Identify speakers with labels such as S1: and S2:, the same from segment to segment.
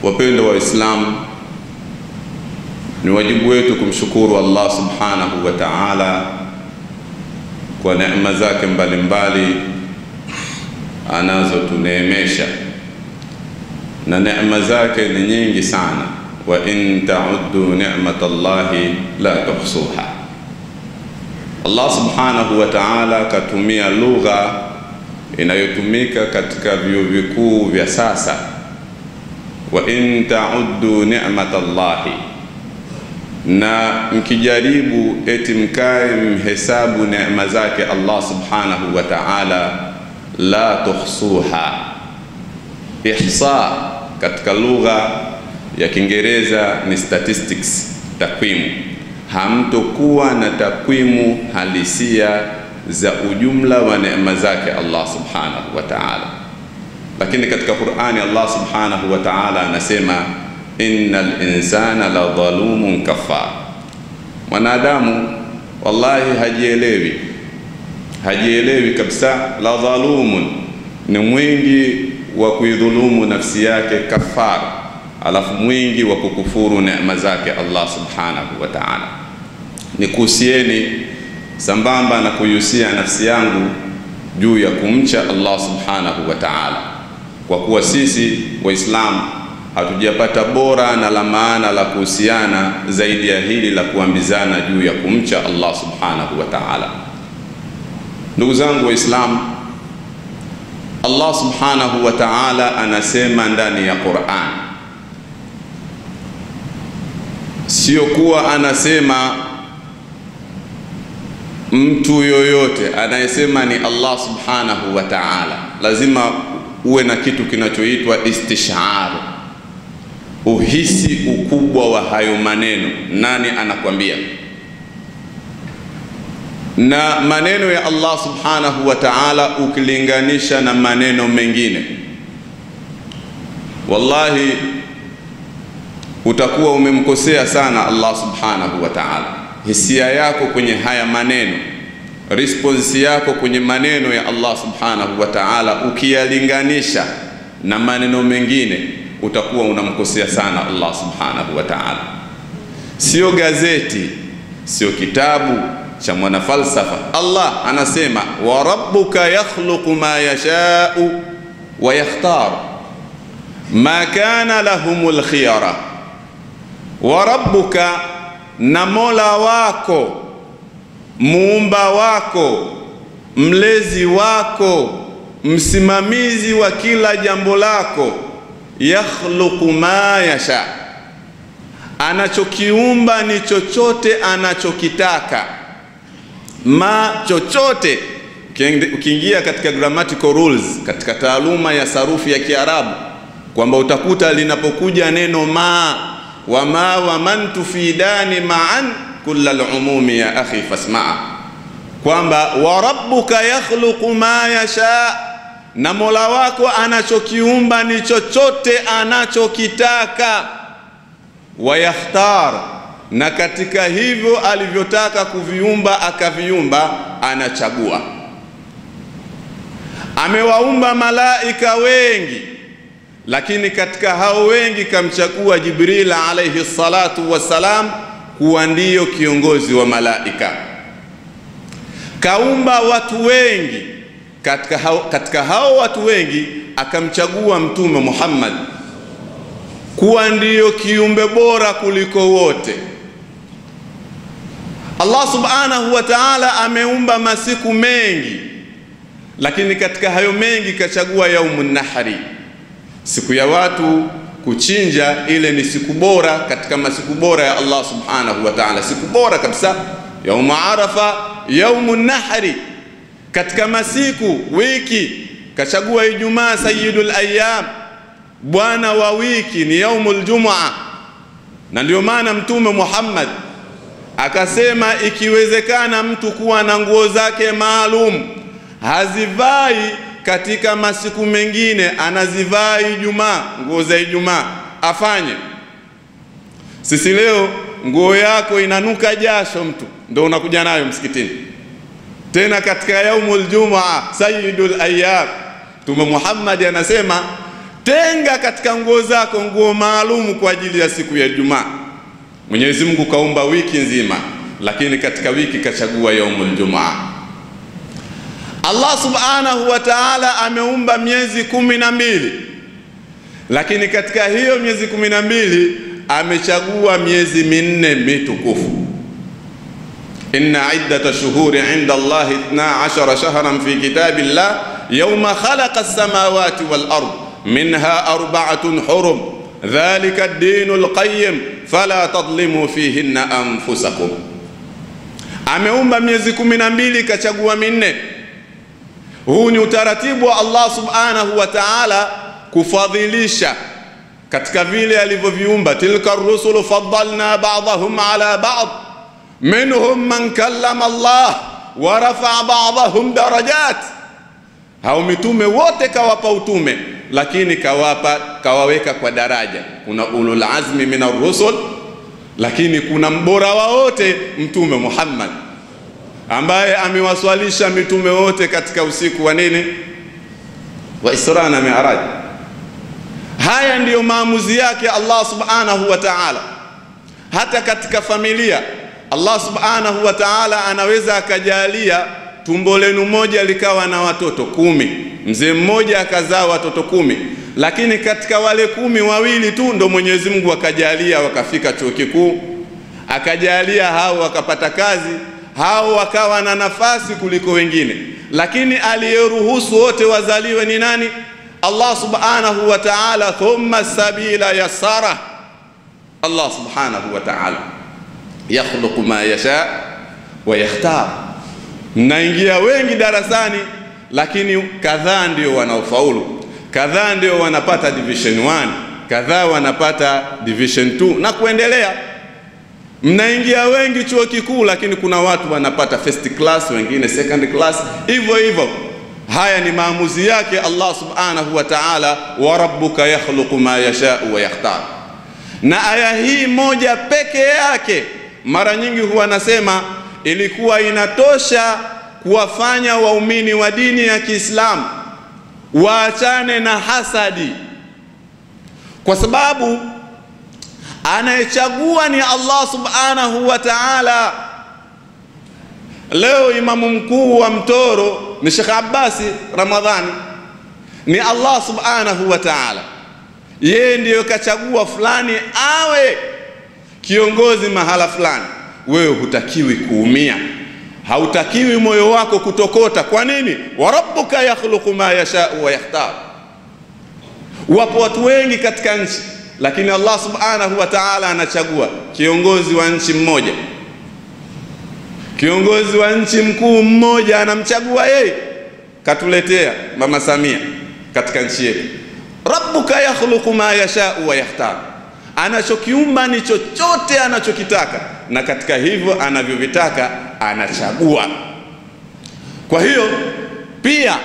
S1: Wapendwa Waislamu, ni wajibu wetu kumshukuru Allah subhanahu wa ta'ala kwa neema zake mbalimbali anazotuneemesha, na neema zake ni nyingi sana. Wa in ta'uddu ni'matallahi la tuhsuha. Allah subhanahu wa ta'ala katumia lugha inayotumika katika vyuo vikuu vya sasa, wa in ta'uddu ni'matallahi, na mkijaribu eti mkae mhesabu neema zake Allah subhanahu wa ta'ala, la tuhsuha. Ihsa katika lugha ya Kiingereza ni statistics, takwimu. Hamtokuwa na takwimu halisia za ujumla wa neema zake Allah subhanahu wa ta'ala. Lakini katika Qur'ani Allah subhanahu wa ta'ala anasema innal insana la dhalumun kafar. Mwanadamu wallahi hajielewi kabisa. La dhalumun ni mwingi wa kuidhulumu nafsi yake, kafar alafu mwingi wa kukufuru neema zake Allah subhanahu wa ta'ala. Nikuhusieni sambamba na kuyusia nafsi yangu juu ya kumcha Allah subhanahu wa ta'ala, kwa kuwa sisi Waislamu hatujapata bora na la maana la kuhusiana zaidi ya hili la kuambizana juu ya kumcha Allah subhanahu wa ta'ala. Ndugu zangu Waislamu, Allah subhanahu wa ta'ala anasema ndani ya Qur'an, sio kuwa anasema mtu yoyote, anayesema ni Allah subhanahu wa ta'ala. Lazima uwe na kitu kinachoitwa istishar, uhisi ukubwa wa hayo maneno. Nani anakwambia? Na maneno ya Allah subhanahu wa ta'ala ukilinganisha na maneno mengine, wallahi utakuwa umemkosea sana Allah subhanahu wa ta'ala. Hisia yako kwenye haya maneno, response yako kwenye maneno ya Allah subhanahu wa ta'ala ukiyalinganisha na maneno mengine, utakuwa unamkosea sana Allah subhanahu wa ta'ala. Sio gazeti, sio kitabu cha mwanafalsafa. Allah anasema wa rabbuka yakhluqu ma yasha'u wa yakhtar ma kana lahumul khiyara. Wa rabbuka, na Mola wako, muumba wako, mlezi wako, msimamizi wa kila jambo lako, yakhluqu ma yasha, anachokiumba ni chochote anachokitaka. Ma, chochote. Ukiingia katika grammatical rules, katika taaluma ya sarufi ya Kiarabu, kwamba utakuta linapokuja neno ma wa ma wa man tufidani ma'an kulla al-umumi ya akhi fasma'a, kwamba wa rabbuka yakhluqu ma yasha, na Mola wako anachokiumba ni chochote anachokitaka, wa yakhtar, na katika hivyo alivyotaka kuviumba akaviumba, anachagua. Amewaumba malaika wengi, lakini katika hao wengi kamchagua Jibril alayhi salatu wassalam kuwa ndiyo kiongozi wa malaika. Kaumba watu wengi, katika hao watu wengi akamchagua Mtume Muhammad kuwa ndiyo kiumbe bora kuliko wote. Allah subhanahu wa ta'ala ameumba masiku mengi, lakini katika hayo mengi kachagua yaumun nahri, siku ya watu kuchinja. Ile ni siku bora katika masiku bora ya Allah subhanahu wa ta'ala, siku bora kabisa, yaumu Arafa, yaumun nahri. Katika masiku wiki kachagua Ijumaa, sayyidul ayyam, bwana wa wiki ni yaumul Jumaa. Na ndio maana Mtume Muhammad akasema ikiwezekana mtu kuwa na nguo zake maalum hazivai katika masiku mengine, anazivaa Ijumaa, nguo za Ijumaa afanye. Sisi leo nguo yako inanuka jasho, mtu ndio unakuja nayo msikitini, tena katika yaumul Jumaa, sayyidul ayyam. Mtume Muhammad anasema Tenga katika nguo zako nguo maalumu kwa ajili ya siku ya Ijumaa. Mwenyezi Mungu kaumba wiki nzima, lakini katika wiki kachagua yaumul Jumaa. Allah subhanahu wa ta'ala ameumba miezi 12, lakini katika hiyo miezi 12 amechagua miezi 4 mitukufu. Inna iddata shuhuri inda Allah 12 shahran fi kitabillah yawma khalaqa as-samawati wal ard minha arba'atun hurum dhalika ad-dinul qayyim fala tadhlimu fihinna anfusakum. Ameumba miezi 12 kachagua 4. Huu ni utaratibu wa Allah subhanahu wa ta'ala kufadhilisha katika vile alivyoviumba. Tilka ar-rusulu faddalna ba'dahum ala ba'd minhum man kallama Allah wa rafa'a ba'dahum darajat. Hao mitume wote kawapa utume, lakini kawaweka kwa daraja. Kuna ulul azmi min ar-rusul, lakini kuna mbora wa wote mtume Muhammad, ambaye amewaswalisha mitume wote katika usiku wa nini? Wa Isra na Mi'raj. Haya ndiyo maamuzi yake Allah subhanahu wa ta'ala. Hata katika familia Allah subhanahu wa ta'ala anaweza akajalia tumbo lenu moja likawa na watoto 10, mzee mmoja akazaa watoto 10, lakini katika wale 10 wawili tu ndo Mwenyezi Mungu akajalia wakafika chuo kikuu, akajalia hao wakapata kazi, hao wakawa na nafasi kuliko wengine. Lakini aliyeruhusu wote wazaliwe ni nani? Allah subhanahu wa ta'ala. Thumma sabila yassara. Allah subhanahu wa ta'ala yakhluqu ma yasha wa yakhtar. Mnaingia wengi darasani, lakini kadhaa ndio wanaofaulu, kadhaa ndio wanapata division 1, kadhaa wanapata division 2 na kuendelea. Mnaingia wengi chuo kikuu, lakini kuna watu wanapata first class, wengine second class, hivyo hivyo. Haya ni maamuzi yake Allah subhanahu wa ta'ala. Wa rabbuka yakhluqu ma yasha wa yakhtar. Na aya hii moja peke yake mara nyingi huwa nasema ilikuwa inatosha kuwafanya waumini wa dini ya Kiislamu waachane na hasadi, kwa sababu anayechagua ni Allah subhanahu wa ta'ala. Leo imamu mkuu wa Mtoro ni Sheikh Abbasi Ramadhani, ni Allah subhanahu wa ta'ala. Yeye ndiyo kachagua fulani awe kiongozi mahala fulani. Wewe hutakiwi kuumia, hautakiwi moyo wako kutokota. Kwa nini? Wa rabbuka yakhluqu ma yasha wa yakhtar. Wapo watu wengi katika nchi, lakini Allah subhanahu wa ta'ala anachagua kiongozi wa nchi mmoja, kiongozi wa nchi mkuu mmoja anamchagua yeye. Katuletea Mama Samia katika nchi yetu. Rabbuka yakhluqu ma yasha wa yakhtar. Anachokiumba ni chochote anachokitaka, na katika hivyo anavyovitaka anachagua. Kwa hiyo pia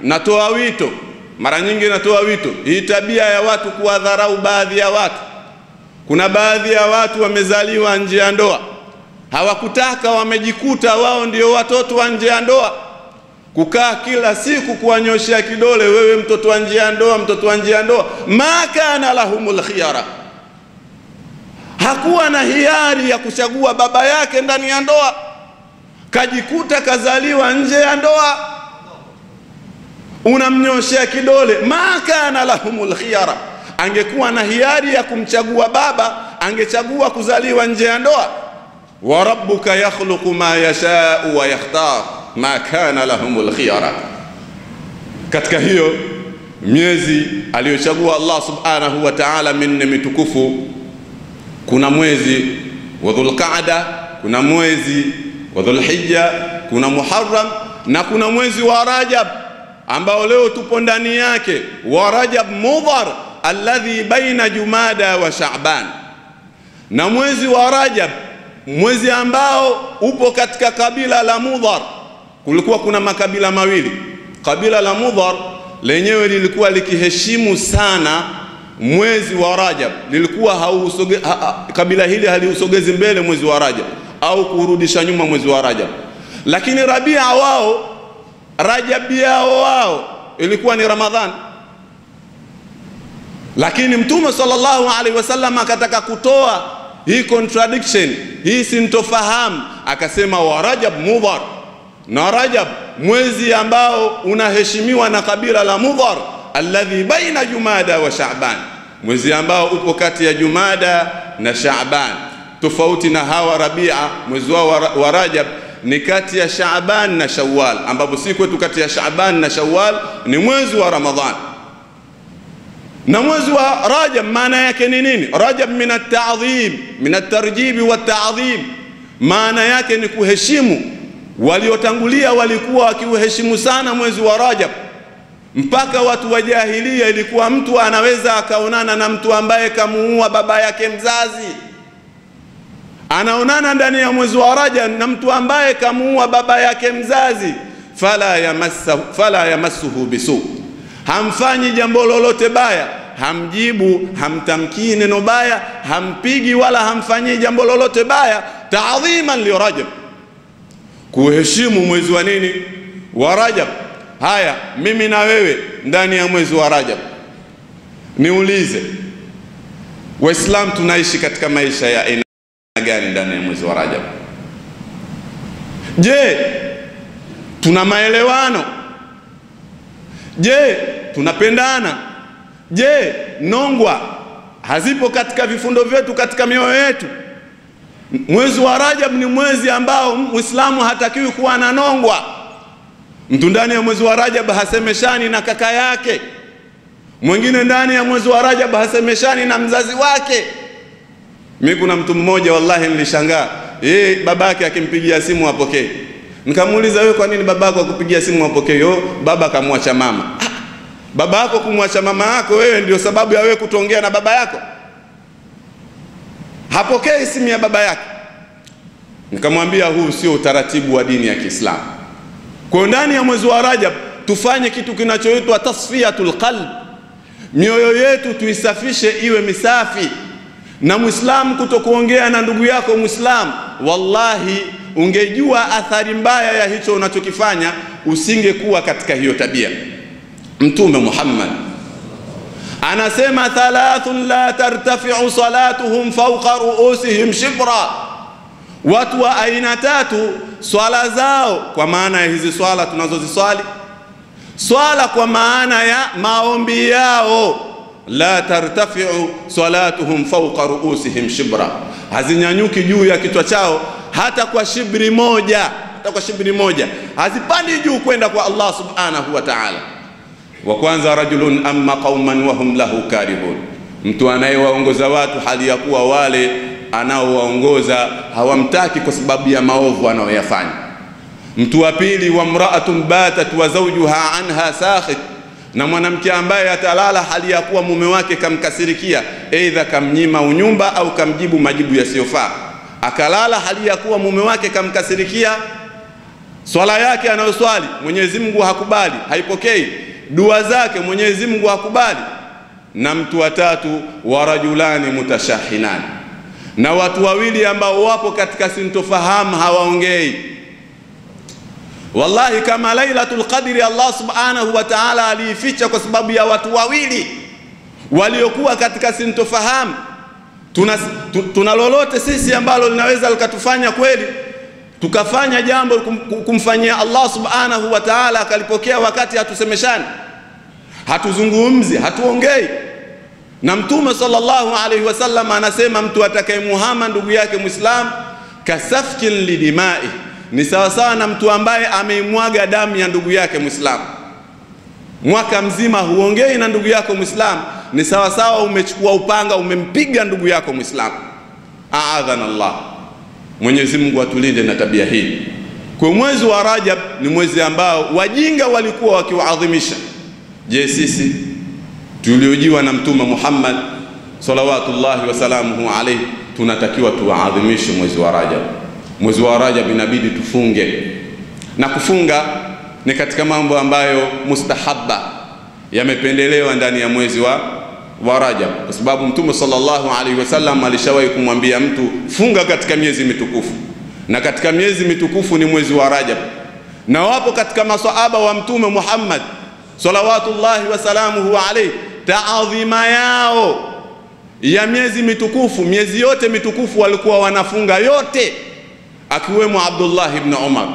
S1: natoa wito, mara nyingi natoa wito, hii tabia ya watu kuwadharau baadhi ya watu. Kuna baadhi ya watu wamezaliwa nje ya ndoa, hawakutaka, wamejikuta wao ndio watoto wa nje ya ndoa. Kukaa kila siku kuwanyoshia kidole, wewe mtoto wa nje ya ndoa, mtoto wa nje ya ndoa. Ma kana lahumul khiyara. Hakuwa na hiari ya kuchagua baba yake ndani ya ndoa, kajikuta kazaliwa nje ya ndoa, unamnyoshia kidole. Ma kana lahumul khiyara. Angekuwa na hiari ya kumchagua baba, angechagua kuzaliwa nje ya ndoa. Wa rabbuka yakhluqu ma yasha wa yakhtar ma kana lahumul khiyara. Katika hiyo miezi aliyochagua Allah subhanahu wa ta'ala minne mitukufu, kuna mwezi wa Dhulqaada, kuna mwezi wa Dhulhijja, kuna Muharram na kuna mwezi wa Rajab ambao leo tupo ndani yake, wa Rajab Mudhar alladhi baina Jumada wa Sha'ban. Na mwezi wa Rajab, mwezi ambao upo katika kabila la Mudhar. Kulikuwa kuna makabila mawili. Kabila la Mudhar lenyewe lilikuwa likiheshimu sana mwezi wa Rajab, lilikuwa kabila hili haliusogezi mbele mwezi wa Rajab au kurudisha nyuma mwezi wa Rajab. Lakini Rabia Rajab yao ilikuwa ni Ramadhan. Lakini Mtume sallallahu alaihi wasallam akataka kutoa hii contradiction, hii sintofahamu, akasema wa Rajab Mudhar, na Rajab mwezi ambao unaheshimiwa na kabila la Mudhar, alladhi baina Jumada wa Sha'ban, mwezi ambao upo kati ya Jumada na Sha'ban, tofauti na hawa Rabia. Mwezi wa Rajab ni kati ya Sha'ban na Shawwal, ambapo si kwetu kati ya Sha'ban na Shawwal ni mwezi wa Ramadhan. Na mwezi wa Rajab maana yake ni nini? Rajab min at-ta'dhim, min at-tarjib wa at-ta'dhim, maana yake ni kuheshimu. Waliotangulia walikuwa wakiuheshimu sana mwezi wa Rajab, mpaka watu wa jahiliya ilikuwa mtu anaweza akaonana na mtu ambaye kamuua baba yake mzazi, anaonana ndani ya mwezi wa Rajab na mtu ambaye kamuua baba yake mzazi, fala yamassuhu bisu, hamfanyi jambo lolote baya, hamjibu, hamtamkii neno baya, hampigi wala hamfanyi jambo lolote baya, ta'dhiman li Rajab, kuheshimu mwezi wa nini? Wa Rajab. Haya, mimi na wewe ndani ya mwezi wa Rajab, niulize, Waislamu tunaishi katika maisha ya aina gani ndani ya mwezi wa Rajab? Je, tuna maelewano? Je, tunapendana? Je, nongwa hazipo katika vifundo vyetu, katika mioyo yetu? Mwezi wa Rajab ni mwezi ambao Muislamu hatakiwi kuwa na nongwa. Mtu ndani ya mwezi wa Rajab hasemeshani na kaka yake, mwingine ndani ya mwezi wa Rajab hasemeshani na mzazi wake. Mimi kuna mtu mmoja wallahi nilishangaa, babake akimpigia simu apokee. Nikamuuliza, wewe kwa nini babako akupigia simu apokee? Baba kamwacha mama. Baba yako kumwacha mama yako wewe ndio sababu ya wewe kutoongea na baba yako? Hapokei simu ya baba yake. Nikamwambia huu sio utaratibu wa dini ya Kiislamu. Kwa ndani ya mwezi wa Rajab tufanye kitu kinachoitwa tasfiyatul qalb, mioyo yetu tuisafishe iwe misafi. Na Muislamu kutokuongea na ndugu yako Muislamu, wallahi ungejua athari mbaya ya hicho unachokifanya, usingekuwa katika hiyo tabia. Mtume Muhammad anasema thalathun la tartafi'u salatuhum fawqa ru'usihim shibra, watu wa aina tatu swala zao, kwa maana ya hizi swala tunazoziswali, swala kwa maana ya maombi yao, la tartafi'u salatuhum fawqa ru'usihim shibra, hazinyanyuki juu ya kichwa chao hata kwa shibri moja, hata kwa shibri moja hazipandi juu kwenda kwa Allah subhanahu wa ta'ala. Wa kwanza, rajulun amma qauman wa hum lahu karihun, mtu anayewaongoza watu hali ya kuwa wale anaowaongoza hawamtaki kwa sababu ya maovu anayoyafanya. Mtu wa pili, wa mra'atun batat wa zawjuha anha sakhit, na mwanamke ambaye atalala hali ya kuwa mume wake kamkasirikia, aidha kamnyima unyumba au kamjibu majibu yasiyofaa. Akalala hali ya kuwa mume wake kamkasirikia, swala yake anayoswali Mwenyezi Mungu hakubali, haipokei. Dua zake Mwenyezi Mungu hakubali. Na mtu wa tatu, wa rajulani mutashahinani, na watu wawili ambao wapo katika sintofahamu, hawaongei. Wallahi kama Lailatul Qadri Allah subhanahu wa ta'ala aliificha kwa sababu ya watu wawili waliokuwa katika sintofahamu. Tuna lolote sisi ambalo linaweza likatufanya kweli tukafanya jambo kumfanyia Allah subhanahu wa ta'ala akalipokea wakati hatusemeshani, hatuzungumzi, hatuongei? Na Mtume sallallahu alaihi wasallam anasema mtu atakayemuhama ndugu yake Muislamu kasafkin lidimai, ni sawa sawa na mtu ambaye ameimwaga damu ya ndugu yake Muislamu. Mwaka mzima huongei na ndugu yako Muislamu, ni sawa sawa umechukua upanga umempiga ndugu yako Muislamu. Aadhana Allah, Mwenyezi Mungu atulinde na tabia hii. Kwa mwezi wa Rajab ni mwezi ambao wajinga walikuwa wakiuadhimisha. Je, sisi tuliojiwa na Mtume Muhammad salawatullahi wasalamuhu alayhi tunatakiwa tuadhimishe mwezi wa Rajab? Mwezi wa Rajab inabidi tufunge, na kufunga ni katika mambo ambayo mustahabba, yamependelewa ndani ya mwezi wa Rajab, kwa sababu Mtume sallallahu alaihi wasallam alishawahi kumwambia mtu funga katika miezi mitukufu, na katika miezi mitukufu ni mwezi wa Rajab. Na wapo katika maswahaba wa Mtume Muhammad salawatullahi wasalamuhu alayhi taadhima yao ya miezi mitukufu, miezi yote mitukufu walikuwa wanafunga yote, akiwemo Abdullah ibn Umar,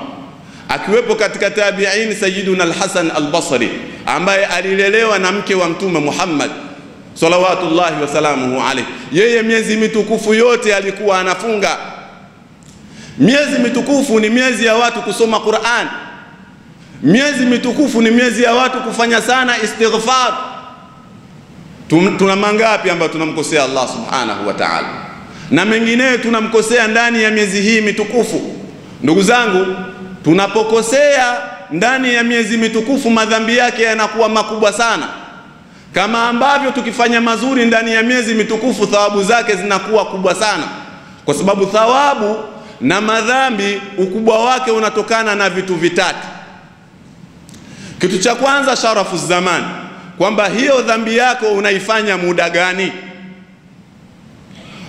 S1: akiwepo katika tabi'in Sayyiduna al-Hasan al-Basri ambaye alilelewa na mke wa Mtume Muhammad salawatullahi wa salamuhu alayhi. Yeye miezi mitukufu yote alikuwa anafunga. Miezi mitukufu ni miezi ya watu kusoma Qur'an. Miezi mitukufu ni miezi ya watu kufanya sana istighfar. Tuna mangapi ambayo tunamkosea Allah subhanahu wa ta'ala, na mengineyo tunamkosea ndani ya miezi hii mitukufu. Ndugu zangu, tunapokosea ndani ya miezi mitukufu madhambi yake yanakuwa makubwa sana, kama ambavyo tukifanya mazuri ndani ya miezi mitukufu thawabu zake zinakuwa kubwa sana, kwa sababu thawabu na madhambi ukubwa wake unatokana na vitu vitatu. Kitu cha kwanza, sharafu zaman, kwamba hiyo dhambi yako unaifanya muda gani.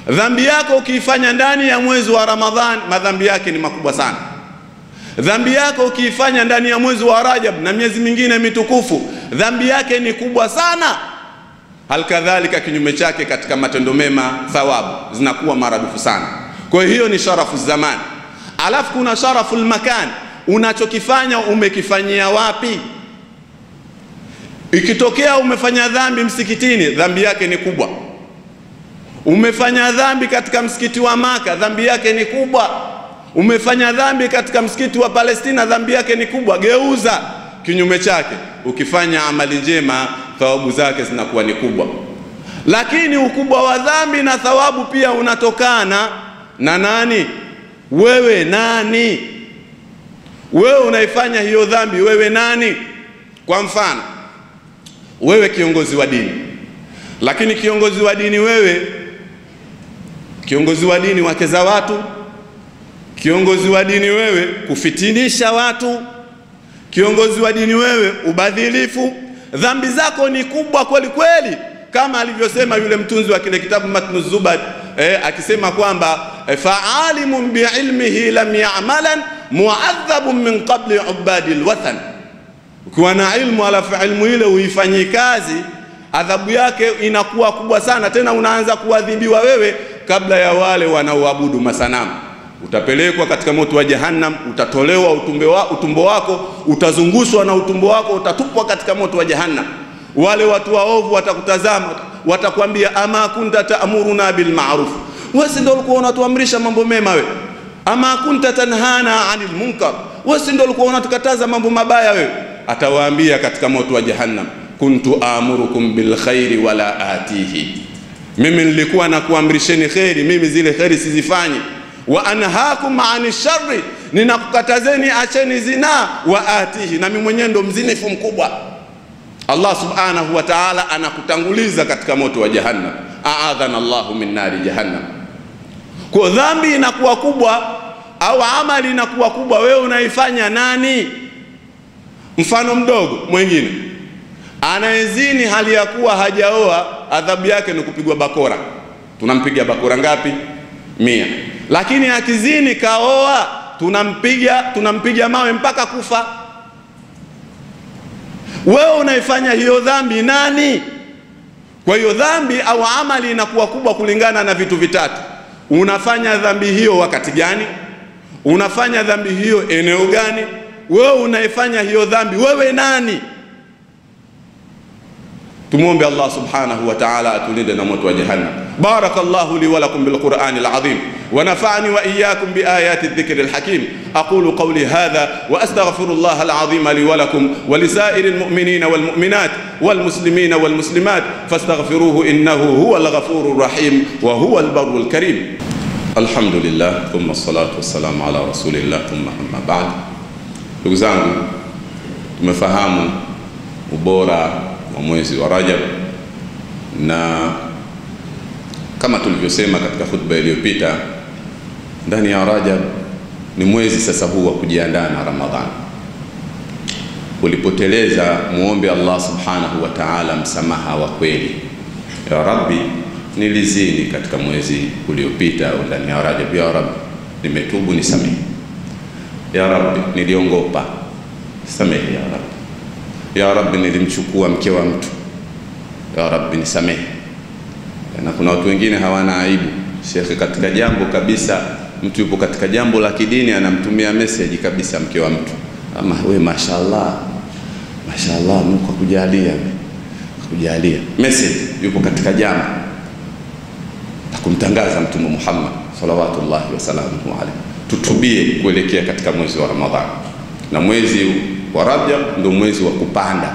S1: Dhambi yako ukiifanya ndani ya mwezi wa Ramadhan, madhambi yake ni makubwa sana. Dhambi yako ukiifanya ndani ya mwezi wa Rajab na miezi mingine mitukufu, dhambi yake ni kubwa sana. Halikadhalika kinyume chake katika matendo mema, thawabu zinakuwa maradufu sana. Kwa hiyo ni sharafu zaman. Alafu kuna sharafu makan, unachokifanya umekifanyia wapi. Ikitokea umefanya dhambi msikitini, dhambi yake ni kubwa. Umefanya dhambi katika msikiti wa Maka, dhambi yake ni kubwa. Umefanya dhambi katika msikiti wa Palestina, dhambi yake ni kubwa. Geuza kinyume chake, ukifanya amali njema thawabu zake zinakuwa ni kubwa. Lakini ukubwa wa dhambi na thawabu pia unatokana na nani? Wewe nani? Wewe unaifanya hiyo dhambi, wewe nani? Kwa mfano, wewe kiongozi wa dini, lakini kiongozi wa dini wewe, kiongozi wa dini wakeza watu, kiongozi wa dini wewe kufitinisha watu, kiongozi wa dini wewe ubadhilifu, dhambi zako ni kubwa kweli kweli, kama alivyosema yule mtunzi wa kile kitabu Matnu Zubad, akisema kwamba fa'alimun bi'ilmihi lam ya'malan mu'adhabun min qabli ubadil wathan. Ukiwa na ilmu alafu ilmu ile uifanyie kazi, adhabu yake inakuwa kubwa sana, tena unaanza kuadhibiwa wewe kabla ya wale wanaoabudu masanamu. Utapelekwa katika moto wa Jahannam, utatolewa utumbo wako, utazungushwa na utumbo wako, utatupwa katika moto wa Jahannam. Wale watu waovu watakutazama, watakwambia ama kunta ta'muruna bil ma'ruf, wewe ndio ulikuwa unatuamrisha mambo mema wewe. Ama kunta tanhana 'anil munkar, wewe ndio ulikuwa unatukataza mambo mabaya wewe. Atawaambia katika moto wa Jahannam, kuntu amurukum bil khairi wala atihi, mimi nilikuwa nakuamrisheni khairi, mimi zile khairi sizifanyi. Wa anhaakum 'ani sharri, ninakukatazeni acheni zina, wa atihi, na mimi mwenyewe ndo mzinifu mkubwa. Allah subhanahu wa ta'ala anakutanguliza katika moto wa Jahannam. A'adhana Allahu min nari Jahannam. Kwa dhambi inakuwa kubwa au amali inakuwa kubwa, wewe unaifanya nani? Mfano mdogo mwingine, anayezini hali ya kuwa hajaoa, adhabu yake ni kupigwa bakora. Tunampiga bakora ngapi? 100. Lakini akizini kaoa, tunampiga mawe mpaka kufa. Wewe unaifanya hiyo dhambi nani? Kwa hiyo dhambi au amali inakuwa kubwa kulingana na vitu vitatu. Unafanya dhambi hiyo wakati gani? Unafanya dhambi hiyo eneo gani? Wewe unaifanya hiyo dhambi wewe nani? Tumuombe Allah subhanahu wa ta'ala atulinde na moto wa Jahannam. Barakallahu li wa lakum bil Qur'anil azim wa nafa'ani wa iyyakum bi ayati dhikril hakim. Aqulu qawli hadha wa astaghfirullah al azim li wa lakum wa li sa'iril mu'minina wal mu'minat wal muslimina wal muslimat fastaghfiruhu innahu huwal ghafurur rahim wa huwal barrul karim. Alhamdulillah thumma as-salatu was-salamu ala rasulillah thumma amma ba'd. Ndugu zangu, tumefahamu ubora wa mwezi wa Rajab, na kama tulivyosema katika khutba iliyopita, ndani ya Rajab ni mwezi sasa huu wa kujiandaa na Ramadhan. Ulipoteleza, muombe Allah subhanahu wa ta'ala msamaha wa kweli. Ya Rabbi, nilizini katika mwezi uliopita ndani ya Rajab, ya Rabbi nimetubu, nisamehe. Ya Rabbi niliongopa, samehe ya Rabbi. Ya Rabbi nilimchukua mke wa mtu, ya Rabbi nisamehe. Na kuna watu wengine hawana aibu. Sheikh, katika jambo kabisa, mtu yupo katika jambo la kidini anamtumia message kabisa mke wa mtu, ama we mashaallah, mashaallah, Mungu akujalia, akujalia. Message yupo katika jambo la kumtangaza Mtume Muhammad salawatullahi wasalamuhu alayhi. Tutubie kuelekea katika mwezi wa Ramadhani, na mwezi wa Rajab ndio mwezi wa kupanda,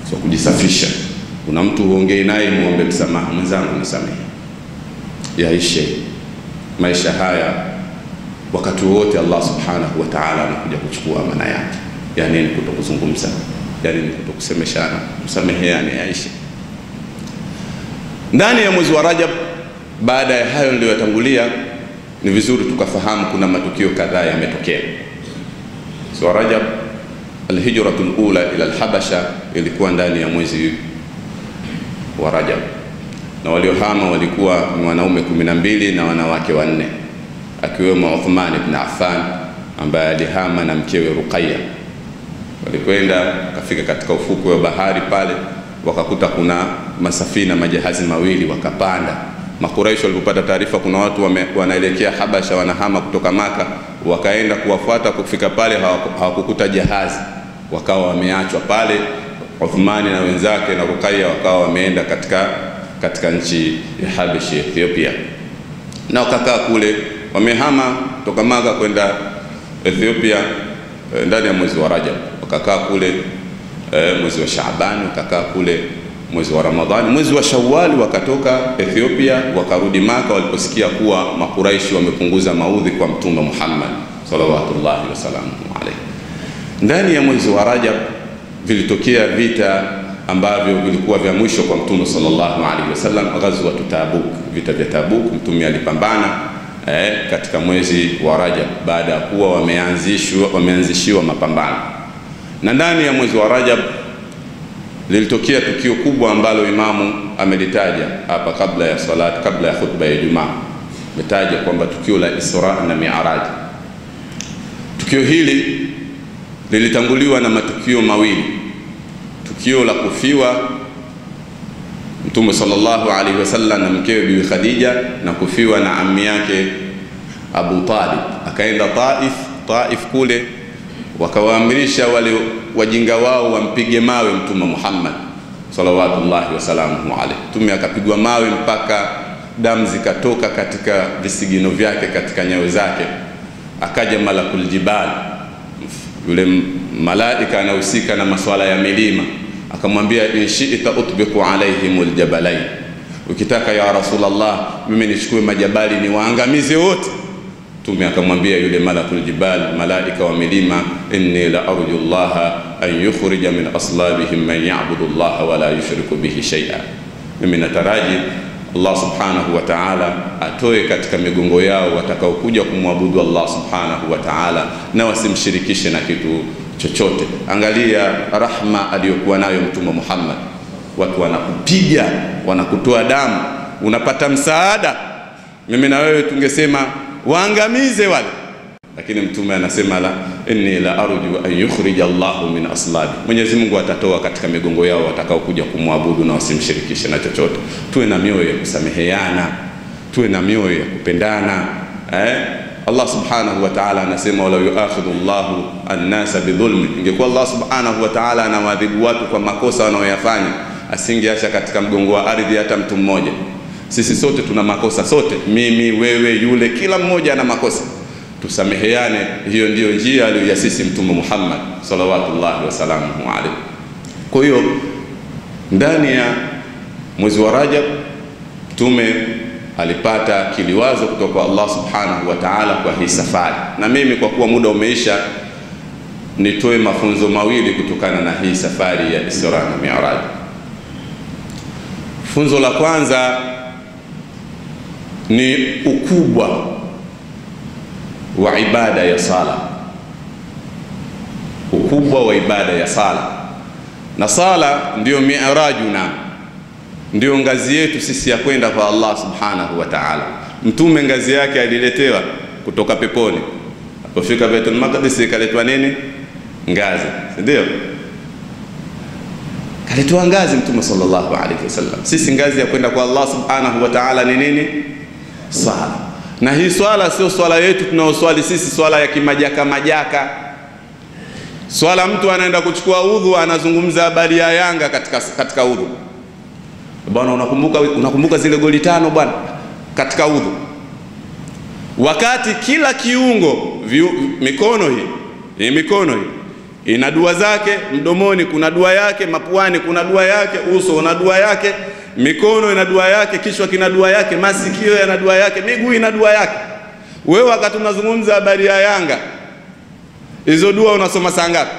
S1: sio kujisafisha. Kuna mtu huongei naye muombe msamaha, mwenzangu nisamehe, yaishe maisha haya. Wakati wote Allah subhanahu wa ta'ala anakuja kuchukua amana yake. Yani ni kutokuzungumza, yani ni kutokusemeshana, tusameheane, yaishe. Ndani ya mwezi wa Rajab, baada ya hayo ndio yatangulia, ni vizuri tukafahamu kuna matukio kadhaa yametokea. So Rajab, al-hijratul ula ila al-Habasha ilikuwa ndani ya mwezi wa Rajab, na waliohama walikuwa ni wanaume 12 na wanawake 4, akiwemo Uthman ibn Affan ambaye alihama na mkewe Ruqayya. Walikwenda kafika katika ufukwe wa bahari pale, wakakuta kuna masafina, majahazi mawili, wakapanda. Makuraish walipopata taarifa kuna watu wanaelekea Habasha, wanahama kutoka Maka, wakaenda kuwafuata. Kufika pale hawakukuta jahazi, wakawa wameachwa pale. Uthmani na wenzake na Ruqayya wakawa wameenda katika nchi ya Habashi, Ethiopia, na wakakaa kule. Wamehama kutoka Maka kwenda Ethiopia ndani ya mwezi wa Rajab, wakakaa kule mwezi wa Shaaban, wakakaa kule mwezi wa Ramadhani. Mwezi wa Shawwal wakatoka Ethiopia wakarudi Maka, waliposikia kuwa Makuraishi wamepunguza maudhi kwa Mtume Muhammad sallallahu wasallam alayhi. Ndani ya mwezi wa Rajab vilitokea vita ambavyo vilikuwa vya mwisho kwa Mtume sallallahu alaihi wasallam, ghazwa Tabuk, vita vya Tabuk. Mtume alipambana katika mwezi wa Rajab baada ya kuwa wameanzishiwa mapambano. Na ndani ya mwezi wa Rajab lilitokea tukio kubwa ambalo Imamu amelitaja hapa kabla ya salat, kabla ya khutba ya Ijumaa. Ametaja kwamba tukio la Isra na Mi'raj. Tukio hili lilitanguliwa na matukio mawili. Tukio la kufiwa Mtume sallallahu alaihi wasallam na mkewe Bibi Khadija, na kufiwa na ammi yake Abu Talib. Akaenda Taif kule, wakawaamrisha wale wajinga wao wampige mawe Mtume Muhammad sallallahu wasallam alayhi. Mtume akapigwa mawe mpaka damu zikatoka katika visigino vyake, katika nyayo zake. Akaja Malakul Jibal, yule malaika anahusika na masuala ya milima, akamwambia inshi'ta utbiqu alaihimul jabalain, ukitaka ya Rasulullah mimi nichukue majabali niwaangamize wote. Mtume akamwambia yule Malakul Jibal, malaika wa milima, inni la arju Allah an yukhrija min aslabihim man ya'budu Allah wa la yushriku bihi shay'a, mimi nataraji Allah subhanahu wa ta'ala atoe katika migongo yao watakaokuja kumwabudu Allah subhanahu wa ta'ala na wasimshirikishe na kitu chochote. Angalia rahma aliyokuwa nayo Mtume Muhammad. Watu wanakupiga, wanakutoa damu, unapata msaada. Mimi na wewe tungesema waangamize wale, lakini Mtume anasema la inni la arju an yukhrija Allahu min aslabi, Mwenyezi Mungu atatoa katika migongo yao watakaokuja kumwabudu na wasimshirikishe na chochote. Tuwe na mioyo ya kusameheana, tuwe na mioyo ya kupendana. Allah subhanahu wa ta'ala anasema wala yu'akhidhu Allahu an-nasa bidhulmi, ingekuwa Allah subhanahu wa ta'ala anawadhibu watu kwa makosa wanaoyafanya, asingeacha katika mgongo wa ardhi hata mtu mmoja. Sisi sote tuna makosa, sote, mimi, wewe, yule, kila mmoja ana makosa. Tusameheane, hiyo ndiyo njia aliyosisi Mtume Muhammad sallallahu wasallam alayhi. Kwa hiyo ndani ya mwezi wa Rajab Mtume alipata kiliwazo kutoka kwa Allah subhanahu wa ta'ala kwa hii safari. Na mimi kwa kuwa muda umeisha, nitoe mafunzo mawili kutokana na hii safari ya Isra na Mi'raj. Funzo la kwanza ni ukubwa wa ibada ya sala, ukubwa wa ibada ya sala. Na sala ndiyo mi'rajuna, ndiyo ngazi yetu sisi ya kwenda kwa Allah subhanahu wa ta'ala. Mtume ngazi yake aliletewa kutoka peponi, alipofika Baitul Maqdis ikaletwa nini? Ngazi, ndio Alitoa ngazi Mtume sallallahu alaihi wasallam. Sisi ngazi ya kwenda kwa Allah subhanahu wa ta'ala ni nini? Swala. Na hii swala sio swala yetu tunaoswali sisi, swala ya kimajaka majaka. Swala mtu anaenda kuchukua udhu, anazungumza habari ya Yanga katika udhu. Bwana, unakumbuka zile goli 5 bwana katika udhu, wakati kila kiungo mikono hii ina dua zake. Mdomoni kuna dua yake, mapuani kuna dua yake, uso una dua yake, mikono ina dua yake, kichwa kina dua yake, masikio yana dua yake, miguu ina dua yake. Wewe wakati unazungumza habari ya Yanga, hizo dua unasoma saa ngapi?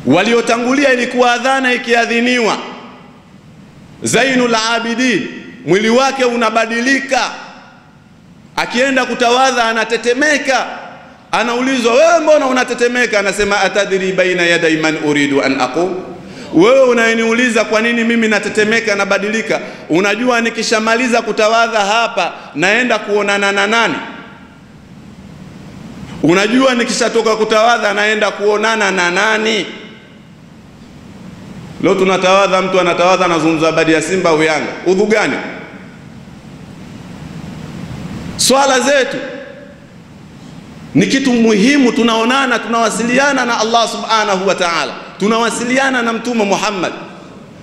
S1: Waliotangulia ilikuwa adhana ikiadhiniwa, Zainul Abidin mwili wake unabadilika, akienda kutawadha anatetemeka. Anaulizwa, wewe mbona unatetemeka? Anasema, atadri baina yaday man uridu an aqum. Wewe unaniuliza kwa nini mimi natetemeka nabadilika? Unajua nikishamaliza kutawadha hapa naenda kuonana na nani? Unajua nikishatoka kutawadha naenda kuonana na nani? Leo tunatawadha, mtu anatawadha anazungumza habari ya Simba au Yanga. Udhu gani? Swala zetu ni kitu muhimu. Tunaonana, tunawasiliana na Allah subhanahu wa ta'ala, tunawasiliana na Mtume Muhammad.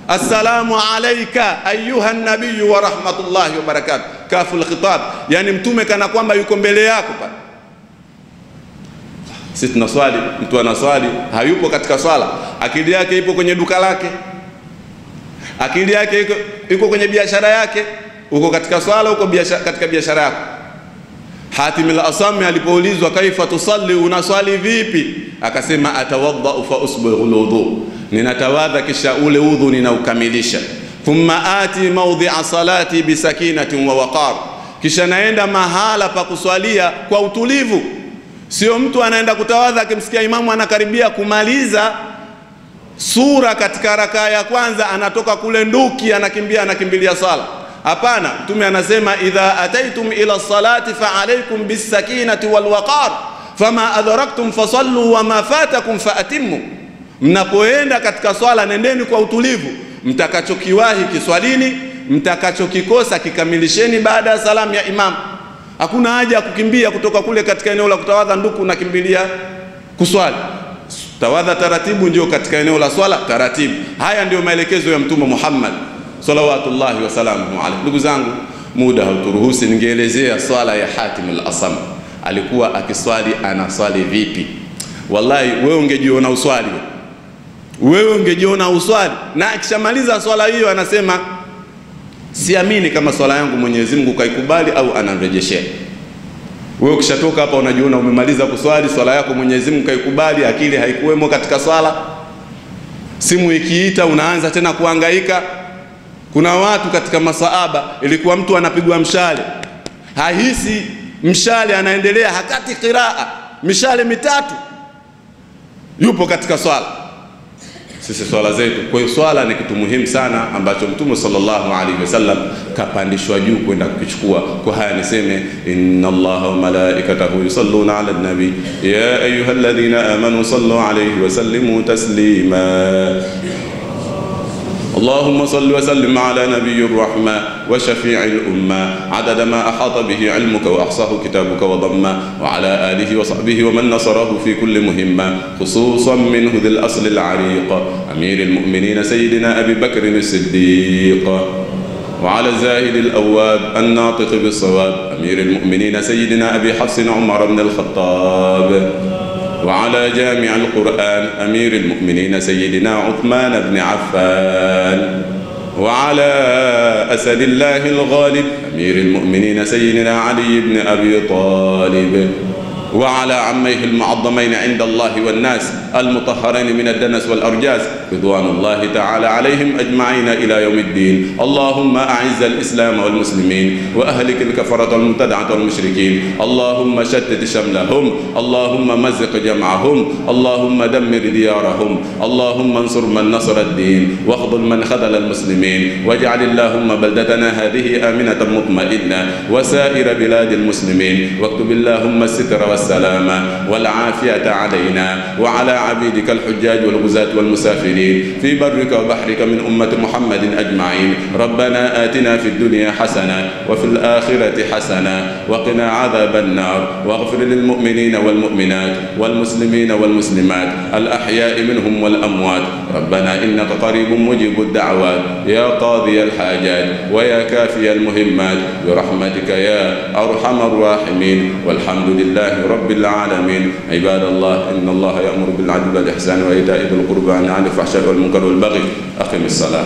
S1: Assalamu alayka ayuha nabiy wa rahmatullahi wa barakatuh. Kaful khitab, yani mtume kana kwamba yuko mbele yako pale. Sisi tunaswali, mtu anaswali hayupo katika swala, akili yake ipo kwenye duka lake, akili yake iko kwenye biashara yake. Uko katika swala, uko katika biashara yako. Hatim al-Asami alipoulizwa kaifa tusalli, unaswali vipi? Akasema, atawadda fa usbighu al-wudu, ninatawadha kisha ule udhu ninaukamilisha. Thumma ati mawdhi'a salati bisakinatin wa waqar, kisha naenda mahala pa kuswalia kwa utulivu. Sio mtu anaenda kutawadha akimsikia imamu anakaribia kumaliza sura katika rakaa ya kwanza, anatoka kule nduki anakimbilia sala. Hapana, Mtume anasema, idha ataitum ila salati fa alaykum bis sakinati wal waqar fama adraktum fasallu wa ma fatakum fa atimmu. Mnapoenda katika swala nendeni kwa utulivu, mtakachokiwahi kiswalini, mtakachokikosa kikamilisheni baada ya salamu ya imam. Hakuna haja ya kukimbia kutoka kule katika eneo la kutawadha nduku unakimbilia kuswali. Tawadha taratibu, ndio katika eneo la swala taratibu. Haya ndio maelekezo ya Mtume Muhammad salawatullahi wa salamuhu alayhi. Ndugu zangu, muda hauturuhusi, ningeelezea swala ya Hatim al-Asam. Alikuwa akiswali, anaswali vipi? Wallahi wewe ungejiona uswali, na akishamaliza swala hiyo anasema, siamini kama swala yangu Mwenyezi Mungu kaikubali au anarejeshea. Wewe ukishatoka hapa unajiona umemaliza kuswali, swala yako Mwenyezi Mungu kaikubali, akili haikuwemo katika swala. Simu ikiita unaanza tena kuhangaika. Kuna watu katika masahaba ilikuwa mtu anapigwa mshale, hahisi mshale, anaendelea hakati qiraa, mishale 3 yupo katika swala. Sisi swala zetu, kwa hiyo swala ni kitu muhimu sana ambacho Mtume sallallahu alaihi wasallam kapandishwa juu kwenda kukichukua. Kwa haya niseme, inna Allaha wa malaikatahu yusalluna ala nabi ya ayyuhalladhina amanu sallu alayhi wa sallimu taslima. اللهم صل وسلم على نبي الرحمة وشفيع الأمة عدد ما أحاط به علمك وأحصاه كتابك وضمه، وعلى آله وصحبه ومن نصره في كل مهمة، خصوصا منه ذي الأصل العريق أمير المؤمنين سيدنا أبي بكر الصديق، وعلى الزاهد الأواب الناطق بالصواب أمير المؤمنين سيدنا أبي حفص عمر بن الخطاب، وعلى جامع القرآن أمير المؤمنين سيدنا عثمان بن عفان، وعلى أسد الله الغالب أمير المؤمنين سيدنا علي بن أبي طالب، وعلى عميه المعظمين عند الله والناس المطهرين من الدنس والأرجاس رضوان الله تعالى عليهم أجمعين إلى يوم الدين. اللهم أعز الإسلام والمسلمين وأهلك الكفرة والمبتدعة والمشركين. اللهم شتت شملهم، اللهم مزق جمعهم، اللهم دمر ديارهم، اللهم انصر من نصر الدين واخذل من خذل المسلمين، واجعل اللهم بلدتنا هذه آمنة مطمئنة وسائر بلاد المسلمين، واكتب اللهم الستر والسلامة والعافية علينا وعلى عبيدك الحجاج والغزاة والمسافرين في برك وبحرك من أمة محمد أجمعين. ربنا آتنا في الدنيا حسنة وفي الآخرة حسنة وقنا عذاب النار، واغفر للمؤمنين والمؤمنات والمسلمين والمسلمات الأحياء منهم والأموات. ربنا إنك قريب مجيب الدعوات يا قاضي الحاجات ويا كافي المهمات برحمتك يا أرحم الراحمين، والحمد لله رب العالمين. عباد الله، إن الله يأمر بالعدل والإحسان وإيتاء ذي القربى وينهى عن الفحشاء والمنكر والبغي. أقم الصلاة.